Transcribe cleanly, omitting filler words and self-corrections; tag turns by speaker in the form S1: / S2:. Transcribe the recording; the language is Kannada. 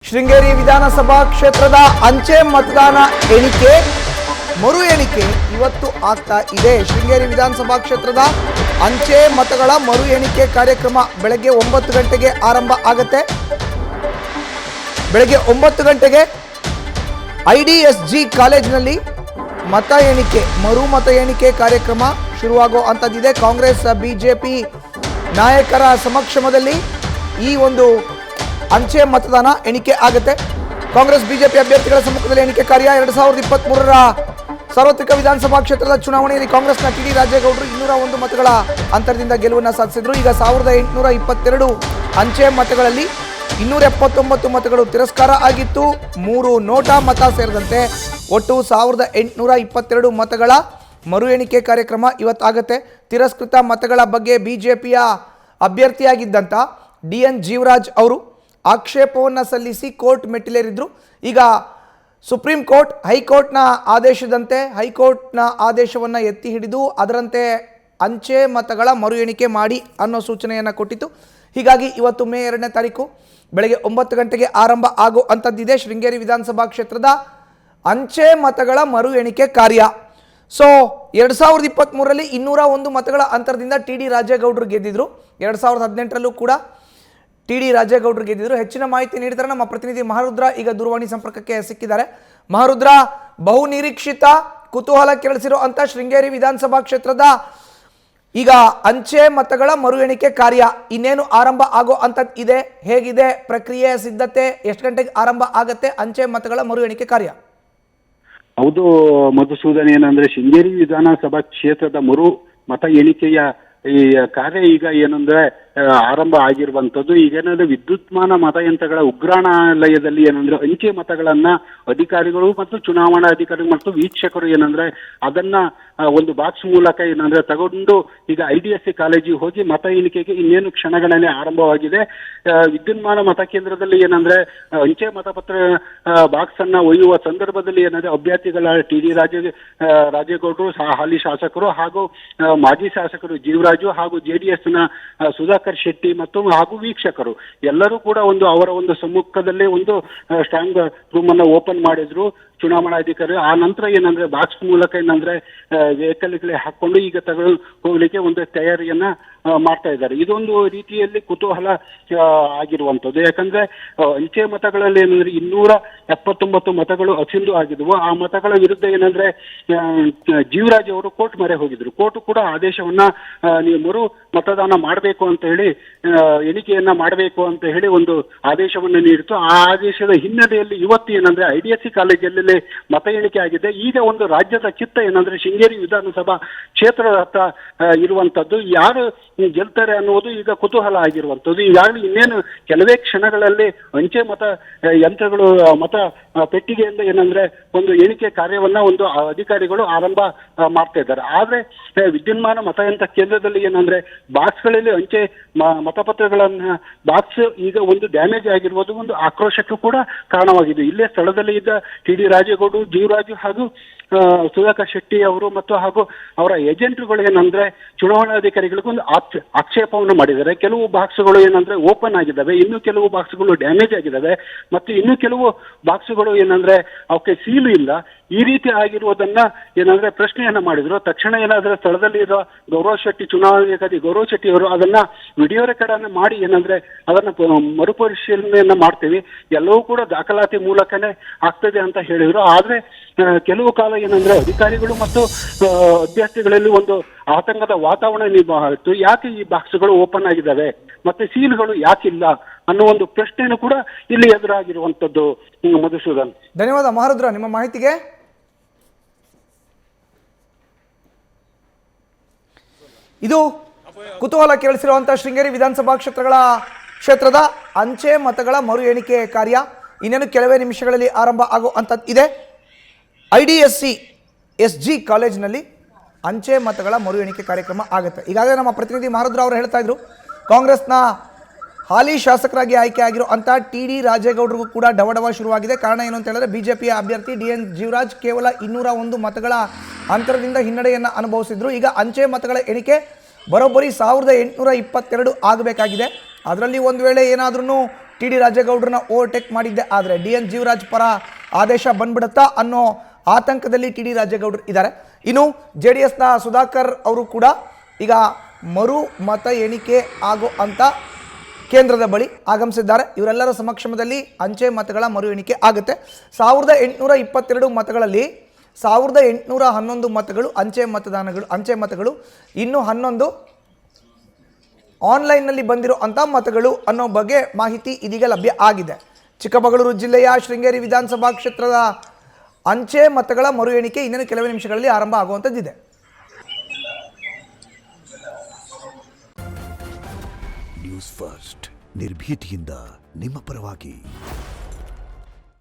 S1: ಶೃಂಗೇರಿ ವಿಧಾನಸಭಾ ಕ್ಷೇತ್ರದ ಅಂಚೆ ಮತದಾನ ಎಣಿಕೆ ಮರು ಎಣಿಕೆ ಇವತ್ತು ಆಗ್ತಾ ಇದೆ. ಶೃಂಗೇರಿ ವಿಧಾನಸಭಾ ಕ್ಷೇತ್ರದ ಅಂಚೆ ಮತಗಳ ಮರು ಎಣಿಕೆ ಕಾರ್ಯಕ್ರಮ ಬೆಳಗ್ಗೆ 9 ಗಂಟೆಗೆ ಆರಂಭ ಆಗುತ್ತೆ. ಬೆಳಗ್ಗೆ 9 ಗಂಟೆಗೆ IDSG ಕಾಲೇಜಿನಲ್ಲಿ ಮತ ಎಣಿಕೆ ಮರು ಮತ ಎಣಿಕೆ ಕಾರ್ಯಕ್ರಮ ಶುರುವಾಗೋ ಅಂಥದ್ದಿದೆ. ಕಾಂಗ್ರೆಸ್ ಬಿಜೆಪಿ ನಾಯಕರ ಸಮಕ್ಷಮದಲ್ಲಿ ಈ ಒಂದು ಅಂಚೆ ಮತದಾನ ಎಣಿಕೆ ಆಗುತ್ತೆ. ಕಾಂಗ್ರೆಸ್ ಬಿಜೆಪಿ ಅಭ್ಯರ್ಥಿಗಳ ಸಮ್ಮುಖದಲ್ಲಿ ಎಣಿಕೆ ಕಾರ್ಯ 2023ರ ಸಾರ್ವತ್ರಿಕ ವಿಧಾನಸಭಾ ಕ್ಷೇತ್ರದ ಚುನಾವಣೆಯಲ್ಲಿ ಕಾಂಗ್ರೆಸ್ನ ಟಿ ಡಿ ರಾಜೇಗೌಡರು 201 ಮತಗಳ ಅಂತರದಿಂದ ಗೆಲುವನ್ನು ಸಾಧಿಸಿದರು. ಈಗ 1822 ಅಂಚೆ ಮತಗಳಲ್ಲಿ 279 ಮತಗಳು ತಿರಸ್ಕಾರ ಆಗಿತ್ತು. 3 ನೋಟಾ ಮತ ಸೇರಿದಂತೆ ಒಟ್ಟು 1822 ಮತಗಳ ಮರು ಎಣಿಕೆ ಕಾರ್ಯಕ್ರಮ ಇವತ್ತಾಗುತ್ತೆ. ತಿರಸ್ಕೃತ ಮತಗಳ ಬಗ್ಗೆ ಬಿಜೆಪಿಯ ಅಭ್ಯರ್ಥಿಯಾಗಿದ್ದಂಥ DN ಜೀವರಾಜ್ ಅವರು ಆಕ್ಷೇಪವನ್ನು ಸಲ್ಲಿಸಿ ಕೋರ್ಟ್ ಮೆಟ್ಟಿಲೇರಿದ್ರು. ಈಗ ಸುಪ್ರೀಂ ಕೋರ್ಟ್ ಹೈಕೋರ್ಟ್ನ ಆದೇಶದಂತೆ ಹೈಕೋರ್ಟ್ನ ಆದೇಶವನ್ನು ಎತ್ತಿ ಹಿಡಿದು ಅದರಂತೆ ಅಂಚೆ ಮತಗಳ ಮರು ಎಣಿಕೆ ಮಾಡಿ ಅನ್ನೋ ಸೂಚನೆಯನ್ನು ಕೊಟ್ಟಿತ್ತು. ಹೀಗಾಗಿ ಇವತ್ತು ಮೇ 2ನೇ ತಾರೀಕು ಬೆಳಗ್ಗೆ 9 ಗಂಟೆಗೆ ಆರಂಭ ಆಗೋ ಅಂಥದ್ದಿದೆ ಶೃಂಗೇರಿ ವಿಧಾನಸಭಾ ಕ್ಷೇತ್ರದ ಅಂಚೆ ಮತಗಳ ಮರು ಎಣಿಕೆ ಕಾರ್ಯ. ಸೊ 2023ರಲ್ಲಿ 201 ಮತಗಳ ಅಂತರದಿಂದ ಟಿ ಡಿ ರಾಜೇಗೌಡರು ಗೆದ್ದಿದ್ರು. 2018ರಲ್ಲೂ ಕೂಡ ಟಿ ಡಿ ರಾಜೇಗೌಡರು ಗೆದ್ದಿದ್ರು. ಹೆಚ್ಚಿನ ಮಾಹಿತಿ ನೀಡಿದರೆ ನಮ್ಮ ಪ್ರತಿನಿಧಿ ಮಹಾರುದ್ರ ಈಗ ದೂರವಾಣಿ ಸಂಪರ್ಕಕ್ಕೆ ಸಿಕ್ಕಿದ್ದಾರೆ. ಮಹಾರುದ್ರ, ಬಹು ನಿರೀಕ್ಷಿತ ಕುತೂಹಲ ಕೆರಳಿಸಿರೋ ಅಂತ ಶೃಂಗೇರಿ ವಿಧಾನಸಭಾ ಕ್ಷೇತ್ರದ ಈಗ ಅಂಚೆ ಮತಗಳ ಮರು ಎಣಿಕೆ ಕಾರ್ಯ ಇನ್ನೇನು ಆರಂಭ ಆಗೋ ಅಂಥದ್ದು ಇದೆ. ಹೇಗಿದೆ ಪ್ರಕ್ರಿಯೆ, ಸಿದ್ಧತೆ, ಎಷ್ಟು ಗಂಟೆಗೆ ಆರಂಭ ಆಗತ್ತೆ ಅಂಚೆ ಮತಗಳ ಮರು ಎಣಿಕೆ ಕಾರ್ಯ?
S2: ಹೌದು ಮಧುಸೂದನ್, ಏನಂದ್ರೆ ಶೃಂಗೇರಿ ವಿಧಾನಸಭಾ ಕ್ಷೇತ್ರದ ಮರು ಮತ ಎಣಿಕೆಯ ಈ ಕಾರ್ಯ ಈಗ ಏನಂದ್ರೆ ಆರಂಭ ಆಗಿರುವಂತದ್ದು. ಈಗೇನಂದ್ರೆ ವಿದ್ಯುನ್ಮಾನ ಮತಯಂತ್ರಗಳ ಉಗ್ರಾಣಾಲಯದಲ್ಲಿ ಏನಂದ್ರೆ ಅಂಚೆ ಮತಗಳನ್ನ ಅಧಿಕಾರಿಗಳು ಮತ್ತು ಚುನಾವಣಾ ಅಧಿಕಾರಿಗಳು ಮತ್ತು ವೀಕ್ಷಕರು ಏನಂದ್ರೆ ಅದನ್ನ ಒಂದು ಬಾಕ್ಸ್ ಮೂಲಕ ಏನಂದ್ರೆ ತಗೊಂಡು ಈಗ IDSC ಕಾಲೇಜಿಗೆ ಹೋಗಿ ಮತ ಎಣಿಕೆಗೆ ಇನ್ನೇನು ಕ್ಷಣಗಳನ್ನೇ ಆರಂಭವಾಗಿದೆ. ವಿದ್ಯುನ್ಮಾನ ಮತಕೇಂದ್ರದಲ್ಲಿ ಏನಂದ್ರೆ ಅಂಚೆ ಮತಪತ್ರ ಬಾಕ್ಸ್ ಅನ್ನ ಒಯ್ಯುವ ಸಂದರ್ಭದಲ್ಲಿ ಏನಂದ್ರೆ ಅಭ್ಯರ್ಥಿಗಳ ಟಿ ಡಿ ರಾಜೇಗೌಡರು, ಹಾಲಿ ಶಾಸಕರು ಹಾಗೂ ಮಾಜಿ ಶಾಸಕರು ಜೀವರಾಜು ಹಾಗೂ JDS ನ ಸುಧಾಕರ್ ಶೆಟ್ಟಿ ಮತ್ತು ಹಾಗೂ ವೀಕ್ಷಕರು ಎಲ್ಲರೂ ಕೂಡ ಅವರ ಒಂದು ಸಮ್ಮುಖದಲ್ಲೇ ಒಂದು ಸ್ಟ್ರಾಂಗ್ ರೂಮ್ ಅನ್ನ ಓಪನ್ ಮಾಡಿದ್ರು ಚುನಾವಣಾಧಿಕಾರಿ. ಆ ನಂತರ ಏನಂದ್ರೆ ಬಾಕ್ಸ್ ಮೂಲಕ ಏನಂದ್ರೆ ವೆಹಿಕಲ್ಗಳೇ ಹಾಕೊಂಡು ಈಗ ತಗೊಂಡು ಹೋಗ್ಲಿಕ್ಕೆ ಒಂದು ತಯಾರಿಯನ್ನ ಮಾಡ್ತಾ ಇದ್ದಾರೆ. ಇದೊಂದು ರೀತಿಯಲ್ಲಿ ಕುತೂಹಲ ಆಗಿರುವಂತದ್ದು. ಯಾಕಂದ್ರೆ ಅಂಚೆ ಮತಗಳಲ್ಲಿ ಏನಂದ್ರೆ 279 ಮತಗಳು ಅಸಿಂಧು ಆಗಿದ್ವು. ಆ ಮತಗಳ ವಿರುದ್ಧ ಏನಂದ್ರೆ ಜೀವರಾಜ್ ಅವರು ಕೋರ್ಟ್ ಮೊರೆ ಹೋಗಿದ್ರು. ಕೋರ್ಟ್ ಕೂಡ ಆದೇಶವನ್ನ ನೀವು ಮರು ಮತದಾನ ಮಾಡಬೇಕು ಅಂತ ಹೇಳಿ ಎಣಿಕೆಯನ್ನ ಮಾಡಬೇಕು ಅಂತ ಹೇಳಿ ಒಂದು ಆದೇಶವನ್ನು ನೀಡಿತು. ಆ ಆದೇಶದ ಹಿನ್ನೆಲೆಯಲ್ಲಿ ಇವತ್ತು ಏನಂದ್ರೆ IDSC ಕಾಲೇಜಲ್ಲಿ ಮತ ಎಣಿಕೆ ಆಗಿದೆ. ಈಗ ಒಂದು ರಾಜ್ಯದ ಚಿತ್ತ ಏನಂದ್ರೆ ಶೃಂಗೇರಿ ವಿಧಾನಸಭಾ ಕ್ಷೇತ್ರದ ಹತ್ರ ಇರುವಂತದ್ದು. ಯಾರು ಗೆಲ್ತಾರೆ ಅನ್ನೋದು ಈಗ ಕುತೂಹಲ ಆಗಿರುವಂತದ್ದು. ಈಗಾಗಲೇ ಇನ್ನೇನು ಕೆಲವೇ ಕ್ಷಣಗಳಲ್ಲಿ ಅಂಚೆ ಮತ ಯಂತ್ರಗಳು ಮತ ಪೆಟ್ಟಿಗೆಯಿಂದ ಏನಂದ್ರೆ ಒಂದು ಎಣಿಕೆ ಕಾರ್ಯವನ್ನ ಒಂದು ಅಧಿಕಾರಿಗಳು ಆರಂಭ ಮಾಡ್ತಾ ಇದ್ದಾರೆ. ಆದ್ರೆ ವಿದ್ಯುನ್ಮಾನ ಮತಯಂತ್ರ ಕೇಂದ್ರದಲ್ಲಿ ಏನಂದ್ರೆ ಬಾಕ್ಸ್ಗಳಲ್ಲಿ ಅಂಚೆ ಮತಪತ್ರಗಳನ್ನ ಬಾಕ್ಸ್ ಈಗ ಒಂದು ಡ್ಯಾಮೇಜ್ ಆಗಿರುವುದು ಒಂದು ಆಕ್ರೋಶಕ್ಕೂ ಕೂಡ ಕಾರಣವಾಗಿದೆ. ಇಲ್ಲೇ ಸ್ಥಳದಲ್ಲಿ ಇದ್ದ ಟಿ ಡಿ ರಾಜೇಗೌಡರು, ಜೀವರಾಜು ಹಾಗೂ ಸುಧಾಕರ್ ಶೆಟ್ಟಿ ಅವರು ಮತ್ತು ಹಾಗೂ ಅವರ ಏಜೆಂಟ್ಗಳು ಏನಂದ್ರೆ ಚುನಾವಣಾಧಿಕಾರಿಗಳಿಗೂ ಒಂದು ಆಕ್ಷೇಪವನ್ನು ಮಾಡಿದ್ದಾರೆ. ಕೆಲವು ಬಾಕ್ಸ್ಗಳು ಏನಂದ್ರೆ ಓಪನ್ ಆಗಿದ್ದಾವೆ, ಇನ್ನು ಕೆಲವು ಬಾಕ್ಸ್ಗಳು ಡ್ಯಾಮೇಜ್ ಆಗಿದ್ದಾವೆ ಮತ್ತು ಇನ್ನು ಕೆಲವು ಬಾಕ್ಸ್ಗಳು ಏನಂದ್ರೆ ಅವಕ್ಕೆ ಸೀಲು ಇಲ್ಲ. ಈ ರೀತಿ ಆಗಿರುವುದನ್ನ ಏನಂದ್ರೆ ಪ್ರಶ್ನೆಯನ್ನ ಮಾಡಿದ್ರು. ತಕ್ಷಣ ಏನಾದ್ರೆ ಸ್ಥಳದಲ್ಲಿ ಇರೋ ಗೌರವ್ ಶೆಟ್ಟಿ, ಚುನಾವಣಾಧಿಕಾರಿ ಗೌರವ್ ಶೆಟ್ಟಿ ಅವರು ಅದನ್ನ ವಿಡಿಯೋ ರೆಕಾರ್ಡ್ ಅನ್ನ ಮಾಡಿ ಏನಂದ್ರೆ ಅದನ್ನ ಮರುಪರಿಶೀಲನೆಯನ್ನ ಮಾಡ್ತೀವಿ, ಎಲ್ಲವೂ ಕೂಡ ದಾಖಲಾತಿ ಮೂಲಕನೇ ಆಗ್ತದೆ ಅಂತ ಹೇಳಿದ್ರು. ಆದ್ರೆ ಕೆಲವು ಕಾಲ ಏನಂದ್ರೆ ಅಧಿಕಾರಿಗಳು ಮತ್ತು ಅಭ್ಯರ್ಥಿಗಳಲ್ಲಿ ಒಂದು ಆತಂಕದ ವಾತಾವರಣ ನಿರ್ಮಾಣ ಆಯಿತು. ಯಾಕೆ ಈ ಬಾಕ್ಸ್ಗಳು ಓಪನ್ ಆಗಿದ್ದಾವೆ ಮತ್ತೆ ಸೀಲ್ಗಳು ಯಾಕಿಲ್ಲ ಅನ್ನೋ ಒಂದು ಪ್ರಶ್ನೆನೂ ಕೂಡ ಇಲ್ಲಿ ಎದುರಾಗಿರುವಂತದ್ದು. ಮಧುಸೂದನ್,
S1: ಧನ್ಯವಾದ ಮಹಾರುದ್ರ ನಿಮ್ಮ ಮಾಹಿತಿಗೆ. ಇದು ಕುತೂಹಲ ಕೇಳಿಸಿರುವಂತಹ ಶೃಂಗೇರಿ ವಿಧಾನಸಭಾ ಕ್ಷೇತ್ರದ ಅಂಚೆ ಮತಗಳ ಮರು ಎಣಿಕೆ ಕಾರ್ಯ ಇನ್ನೇನು ಕೆಲವೇ ನಿಮಿಷಗಳಲ್ಲಿ ಆರಂಭ ಆಗೋ ಅಂಥದ್ದು ಇದೆ. IDSG ಕಾಲೇಜಿನಲ್ಲಿ ಅಂಚೆ ಮತಗಳ ಮರು ಎಣಿಕೆ ಕಾರ್ಯಕ್ರಮ ಆಗುತ್ತೆ. ಈಗಾಗಲೇ ನಮ್ಮ ಪ್ರತಿನಿಧಿ ಮಹಾರುದ್ರ ಅವರು ಹೇಳ್ತಾ ಇದ್ರು, ಕಾಂಗ್ರೆಸ್ನ ಹಾಲಿ ಶಾಸಕರಾಗಿ ಆಯ್ಕೆ ಆಗಿರೋ ಅಂತ ಟಿ ಡಿ ರಾಜೇಗೌಡರಿಗೂ ಕೂಡ ಡವಡವ ಶುರುವಾಗಿದೆ. ಕಾರಣ ಏನು ಅಂತ ಹೇಳಿದ್ರೆ ಬಿಜೆಪಿಯ ಅಭ್ಯರ್ಥಿ DN ಜೀವರಾಜ್ ಕೇವಲ 201 ಮತಗಳ ಅಂತರದಿಂದ ಹಿನ್ನಡೆಯನ್ನು ಅನುಭವಿಸಿದ್ರು. ಈಗ ಅಂಚೆ ಮತಗಳ ಎಣಿಕೆ ಬರೋಬ್ಬರಿ 1822 ಆಗಬೇಕಾಗಿದೆ. ಅದರಲ್ಲಿ ಒಂದು ವೇಳೆ ಏನಾದ್ರೂ ಟಿ ಡಿ ರಾಜೇಗೌಡರನ್ನ ಓವರ್ಟೇಕ್ ಮಾಡಿದ್ದೆ ಆದರೆ ಡಿ ಎನ್ ಜೀವರಾಜ್ ಪರ ಆದೇಶ ಬಂದ್ಬಿಡುತ್ತಾ ಅನ್ನೋ ಆತಂಕದಲ್ಲಿ ಟಿ ಡಿ ರಾಜೇಗೌಡರು ಇದ್ದಾರೆ. ಇನ್ನು ಜೆ ಡಿ ಎಸ್ನ ಸುಧಾಕರ್ ಅವರು ಕೂಡ ಈಗ ಮರು ಮತ ಎಣಿಕೆ ಆಗೋ ಅಂತ ಕೇಂದ್ರದ ಬಳಿ ಆಗಮಿಸಿದ್ದಾರೆ. ಇವರೆಲ್ಲರ ಸಮಕ್ಷಮದಲ್ಲಿ ಅಂಚೆ ಮತಗಳ ಮರು ಎಣಿಕೆ ಆಗುತ್ತೆ. 1822 ಮತಗಳಲ್ಲಿ 1811 ಮತಗಳು ಅಂಚೆ ಮತಗಳು, ಇನ್ನು 11 ಆನ್ಲೈನ್ನಲ್ಲಿ ಬಂದಿರೋ ಅಂಥ ಮತಗಳು ಅನ್ನೋ ಬಗ್ಗೆ ಮಾಹಿತಿ ಇದೀಗ ಲಭ್ಯ ಆಗಿದೆ. ಚಿಕ್ಕಮಗಳೂರು ಜಿಲ್ಲೆಯ ಶೃಂಗೇರಿ ವಿಧಾನಸಭಾ ಕ್ಷೇತ್ರದ ಅಂಚೆ ಮತಗಳ ಮರು ಎಣಿಕೆ ಇನ್ನೇನು ಕೆಲವೇ ನಿಮಿಷಗಳಲ್ಲಿ ಆರಂಭ ಆಗುವಂಥದ್ದಿದೆ.
S3: ನ್ಯೂಸ್ ಫಸ್ಟ್ ನಿರ್ಭೀತಿಯಿಂದ ನಿಮ್ಮ ಪರವಾಗಿ.